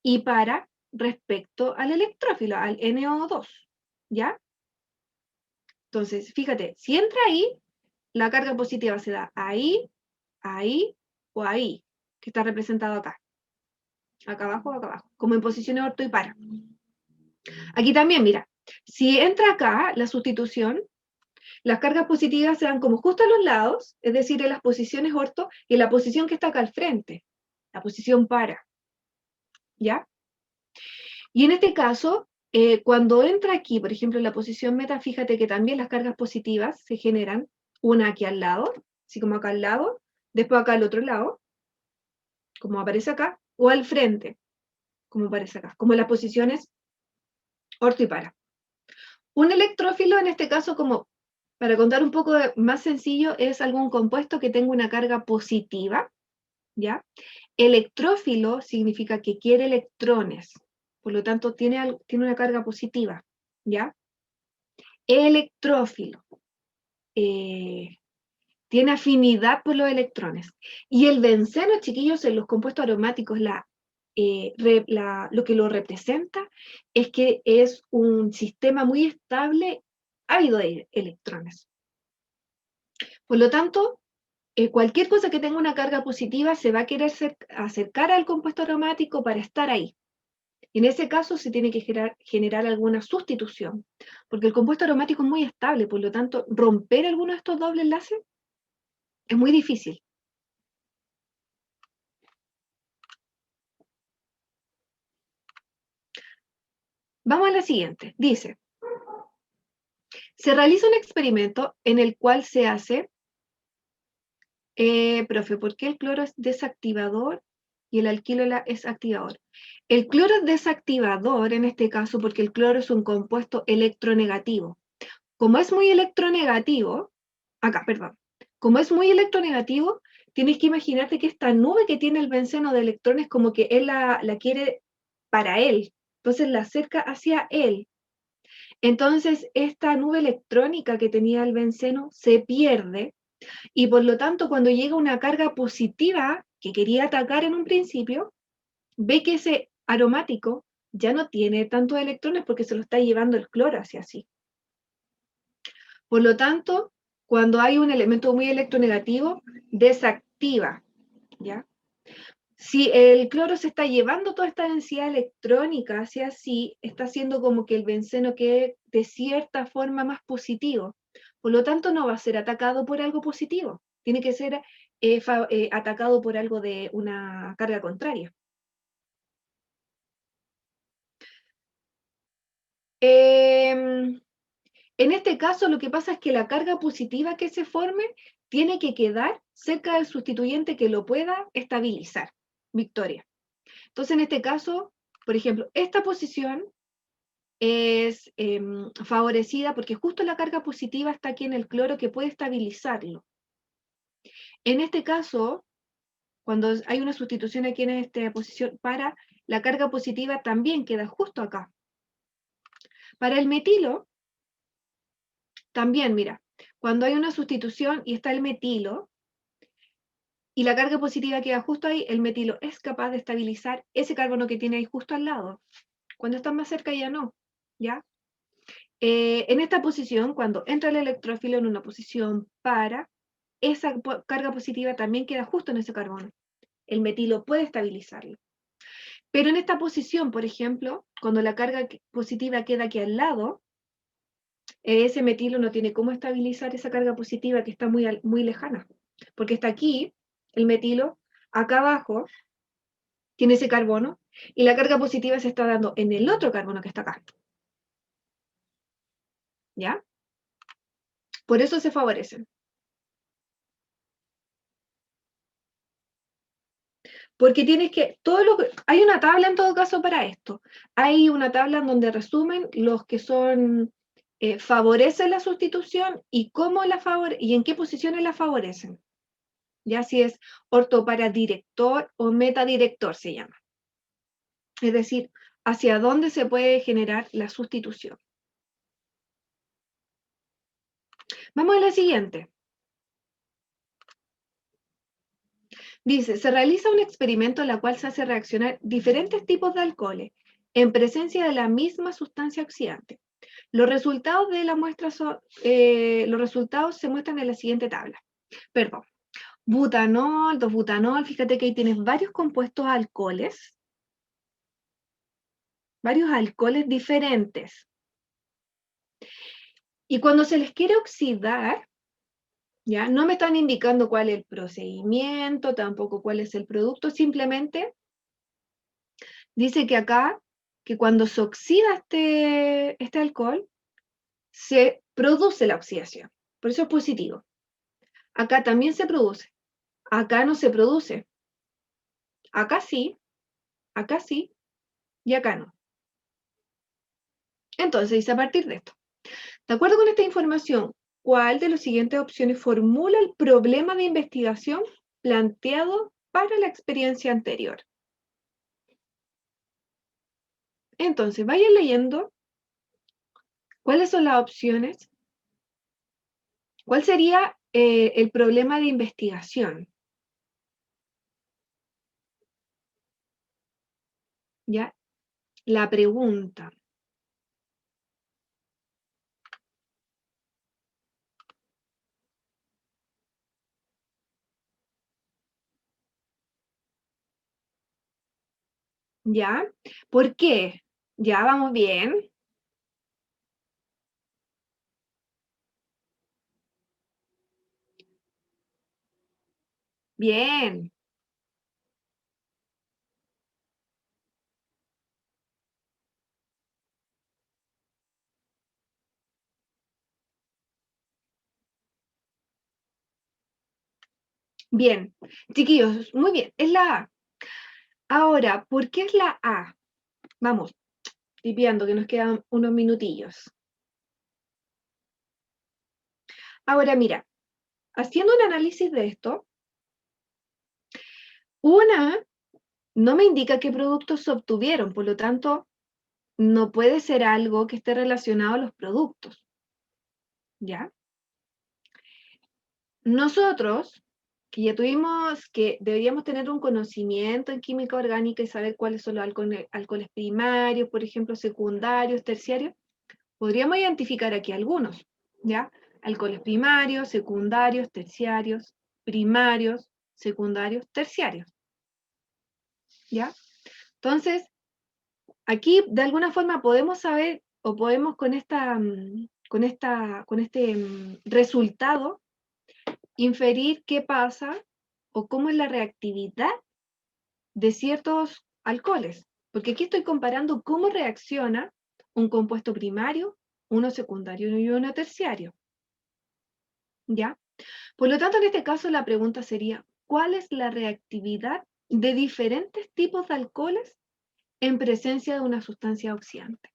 y para respecto al electrófilo, al NO2, ¿ya? Entonces, fíjate, si entra ahí, la carga positiva se da ahí, ahí o ahí, que está representado acá. Acá abajo, como en posiciones orto y para. Aquí también, mira, si entra acá la sustitución, las cargas positivas se dan como justo a los lados, es decir, en las posiciones orto y en la posición que está acá al frente, la posición para, ¿ya? Y en este caso, cuando entra aquí, por ejemplo, en la posición meta, fíjate que también las cargas positivas se generan, una aquí al lado, así como acá al lado, después acá al otro lado, como aparece acá, o al frente, como aparece acá, como en las posiciones orto y para. Un electrófilo, en este caso, como para contar un poco más sencillo, es algún compuesto que tenga una carga positiva, ¿ya? Electrófilo significa que quiere electrones, por lo tanto tiene una carga positiva, ¿ya? Electrófilo tiene afinidad por los electrones. Y el benceno, chiquillos, en los compuestos aromáticos, lo que lo representa es que es un sistema muy estable, ávido de electrones. Por lo tanto, cualquier cosa que tenga una carga positiva se va a querer acercar al compuesto aromático para estar ahí. Y en ese caso se tiene que generar alguna sustitución, porque el compuesto aromático es muy estable, por lo tanto, romper alguno de estos dobles enlaces es muy difícil. Vamos a la siguiente. Dice, se realiza un experimento en el cual se hace, profe, ¿por qué el cloro es desactivador y el alquilo es activador? El cloro es desactivador en este caso porque el cloro es un compuesto electronegativo. Como es muy electronegativo, como es muy electronegativo, tienes que imaginarte que esta nube que tiene el benceno de electrones como que él la quiere para él, entonces la acerca hacia él. Entonces esta nube electrónica que tenía el benceno se pierde y por lo tanto cuando llega una carga positiva que quería atacar en un principio, ve que ese aromático ya no tiene tantos electrones porque se lo está llevando el cloro hacia sí. Por lo tanto, cuando hay un elemento muy electronegativo, desactiva, ¿ya? Si el cloro se está llevando toda esta densidad electrónica hacia sí, está haciendo como que el benceno quede de cierta forma más positivo. Por lo tanto, no va a ser atacado por algo positivo. Tiene que ser atacado por algo de una carga contraria. En este caso, lo que pasa es que la carga positiva que se forme tiene que quedar cerca del sustituyente que lo pueda estabilizar. Victoria. Entonces, en este caso, por ejemplo, esta posición es favorecida porque justo la carga positiva está aquí en el cloro que puede estabilizarlo. En este caso, cuando hay una sustitución aquí en esta posición para, la carga positiva también queda justo acá. Para el metilo, también, mira, cuando hay una sustitución y está el metilo, y la carga positiva queda justo ahí, el metilo es capaz de estabilizar ese carbono que tiene ahí justo al lado. Cuando están más cerca ya no, ¿ya? En esta posición, cuando entra el electrófilo en una posición para, esa carga positiva también queda justo en ese carbono. El metilo puede estabilizarlo. Pero en esta posición, por ejemplo, cuando la carga positiva queda aquí al lado, ese metilo no tiene cómo estabilizar esa carga positiva que está muy lejana, porque está aquí, el metilo, acá abajo, tiene ese carbono, y la carga positiva se está dando en el otro carbono que está acá. ¿Ya? Por eso se favorecen. Porque tienes que, hay una tabla en todo caso para esto. Hay una tabla en donde resumen los que son, favorecen la sustitución y cómo y en qué posiciones la favorecen. Ya si es ortoparadirector o metadirector se llama. Es decir, hacia dónde se puede generar la sustitución. Vamos a la siguiente. Dice, se realiza un experimento en el cual se hace reaccionar diferentes tipos de alcoholes en presencia de la misma sustancia oxidante. Los resultados de la muestra los resultados se muestran en la siguiente tabla. Perdón. Butanol, 2-butanol, fíjate que ahí tienes varios compuestos varios alcoholes diferentes. Y cuando se les quiere oxidar, ¿ya? No me están indicando cuál es el procedimiento, tampoco cuál es el producto, simplemente dice que acá, que cuando se oxida este alcohol, se produce la oxidación. Por eso es positivo. Acá también se produce. Acá no se produce. Acá sí y acá no. Entonces dice a partir de esto. De acuerdo con esta información, ¿cuál de las siguientes opciones formula el problema de investigación planteado para la experiencia anterior? Entonces, vayan leyendo cuáles son las opciones, cuál sería el problema de investigación. ¿Ya? La pregunta. ¿Ya? ¿Por qué? ¿Ya vamos bien? Bien. Bien. Chiquillos, muy bien. Es la A. Ahora, ¿por qué es la A? Vamos, tipeando que nos quedan unos minutillos. Ahora, mira, haciendo un análisis de esto, una no me indica qué productos se obtuvieron, por lo tanto, no puede ser algo que esté relacionado a los productos. ¿Ya? Nosotros, que ya tuvimos, que deberíamos tener un conocimiento en química orgánica y saber cuáles son los alcoholes primarios, por ejemplo, secundarios, terciarios, podríamos identificar aquí algunos, ¿ya? Alcoholes primarios, secundarios, terciarios, primarios, secundarios, terciarios, ¿ya? Entonces, aquí de alguna forma podemos saber o podemos con este resultado inferir qué pasa o cómo es la reactividad de ciertos alcoholes. Porque aquí estoy comparando cómo reacciona un compuesto primario, uno secundario y uno terciario. ¿Ya? Por lo tanto, en este caso la pregunta sería, ¿cuál es la reactividad de diferentes tipos de alcoholes en presencia de una sustancia oxidante?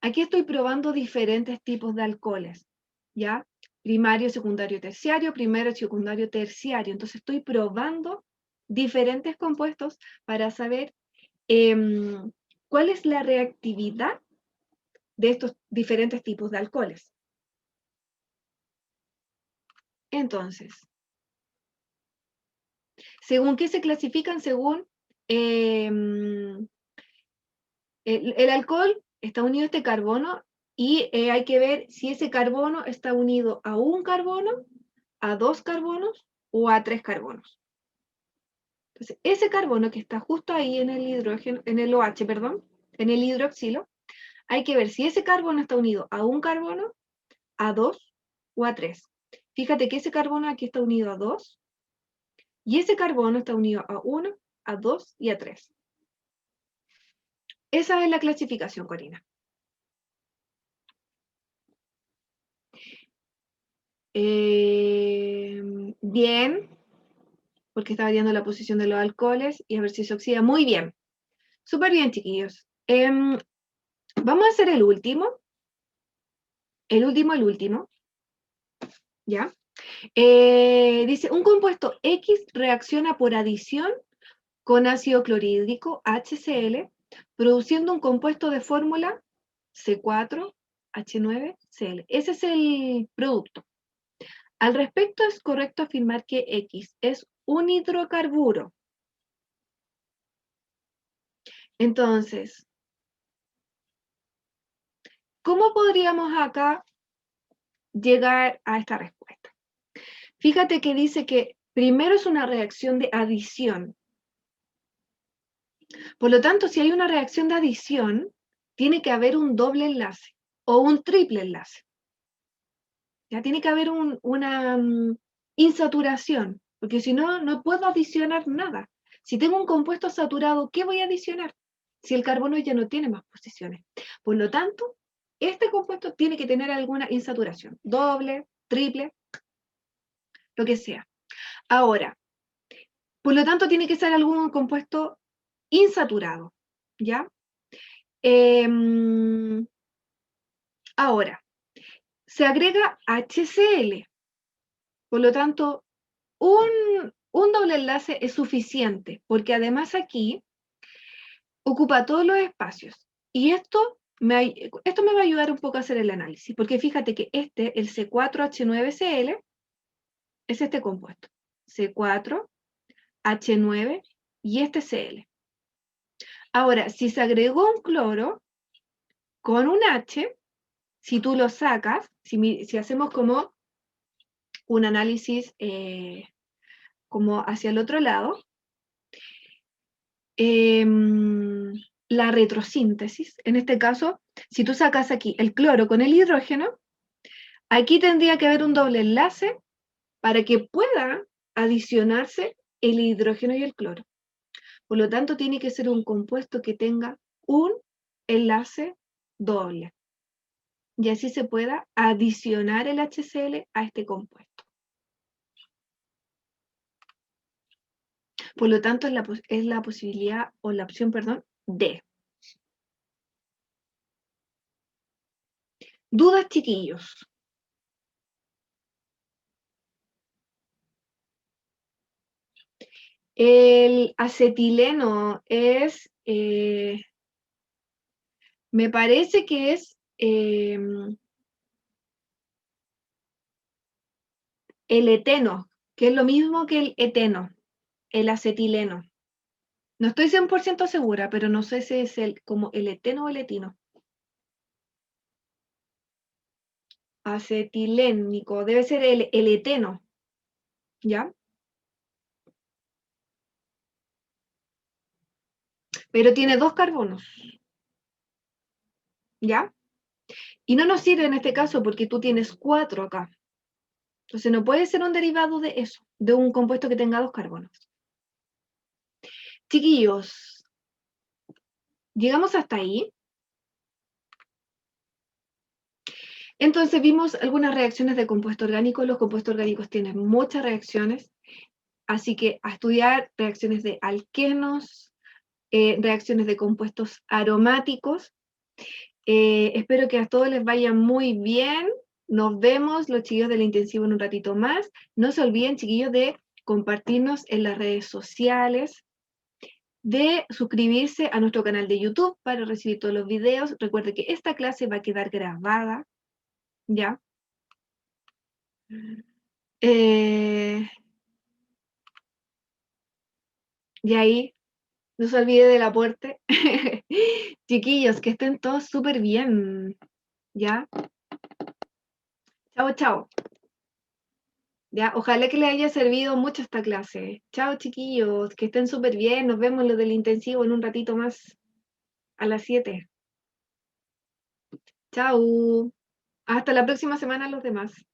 Aquí estoy probando diferentes tipos de alcoholes, ¿ya? Primario, secundario, terciario, primero, secundario, terciario. Entonces estoy probando diferentes compuestos para saber cuál es la reactividad de estos diferentes tipos de alcoholes. Entonces, ¿según qué se clasifican? Según el alcohol está unido a este carbono y hay que ver si ese carbono está unido a un carbono, a dos carbonos o a tres carbonos. Entonces, ese carbono que está justo ahí en el hidrógeno, en el OH, perdón, en el hidroxilo, hay que ver si ese carbono está unido a un carbono, a 2 o a 3. Fíjate que ese carbono aquí está unido a 2 y ese carbono está unido a 1, a 2 y a 3. Esa es la clasificación, Corina. Bien, porque está variando la posición de los alcoholes y a ver si se oxida. Muy bien. Súper bien, chiquillos. Vamos a hacer el último. El último. ¿Ya? Dice, un compuesto X reacciona por adición con ácido clorhídrico, HCl, produciendo un compuesto de fórmula C4H9Cl. Ese es el producto. Al respecto, es correcto afirmar que X es un hidrocarburo. Entonces, ¿cómo podríamos acá llegar a esta respuesta? Fíjate que dice que primero es una reacción de adición. Por lo tanto, si hay una reacción de adición, tiene que haber un doble enlace o un triple enlace. Ya tiene que haber una insaturación, porque si no, no puedo adicionar nada. Si tengo un compuesto saturado, ¿qué voy a adicionar? Si el carbono ya no tiene más posiciones. Por lo tanto, este compuesto tiene que tener alguna insaturación, doble, triple, lo que sea. Ahora, por lo tanto, tiene que ser algún compuesto insaturado, ¿ya? Ahora, se agrega HCl, por lo tanto, un doble enlace es suficiente, porque además aquí ocupa todos los espacios. Y esto me va a ayudar un poco a hacer el análisis, porque fíjate que el C4H9Cl, es este compuesto. C4H9 y este Cl. Ahora, si se agregó un cloro con un H, si tú lo sacas, si hacemos como un análisis como hacia el otro lado, la retrosíntesis, en este caso, si tú sacas aquí el cloro con el hidrógeno, aquí tendría que haber un doble enlace para que pueda adicionarse el hidrógeno y el cloro. Por lo tanto, tiene que ser un compuesto que tenga un enlace doble. Y así se pueda adicionar el HCl a este compuesto. Por lo tanto, es la posibilidad, o la opción, perdón, D. ¿Dudas, chiquillos? El acetileno es, me parece que es el eteno, que es lo mismo que el eteno, el acetileno. No estoy 100% segura, pero no sé si es como el eteno o el etino. Acetilénico, debe ser el eteno, ¿ya? Pero tiene 2 carbonos, ¿ya? Y no nos sirve en este caso porque tú tienes 4 acá. Entonces no puede ser un derivado de eso, de un compuesto que tenga 2 carbonos. Chiquillos, llegamos hasta ahí. Entonces vimos algunas reacciones de compuesto orgánico. Los compuestos orgánicos tienen muchas reacciones, así que a estudiar reacciones de alquenos, reacciones de compuestos aromáticos. Espero que a todos les vaya muy bien. Nos vemos, los chiquillos del intensivo, en un ratito más. No se olviden, chiquillos, de compartirnos en las redes sociales, de suscribirse a nuestro canal de YouTube para recibir todos los videos. Recuerde que esta clase va a quedar grabada, ¿ya? Y ahí, no se olvide del aporte. Chiquillos, que estén todos súper bien, ¿ya? Chao, chao. Ya, ojalá que les haya servido mucho esta clase. Chao, chiquillos, que estén súper bien. Nos vemos en lo del intensivo en un ratito más, a las 7. Chao. Hasta la próxima semana los demás.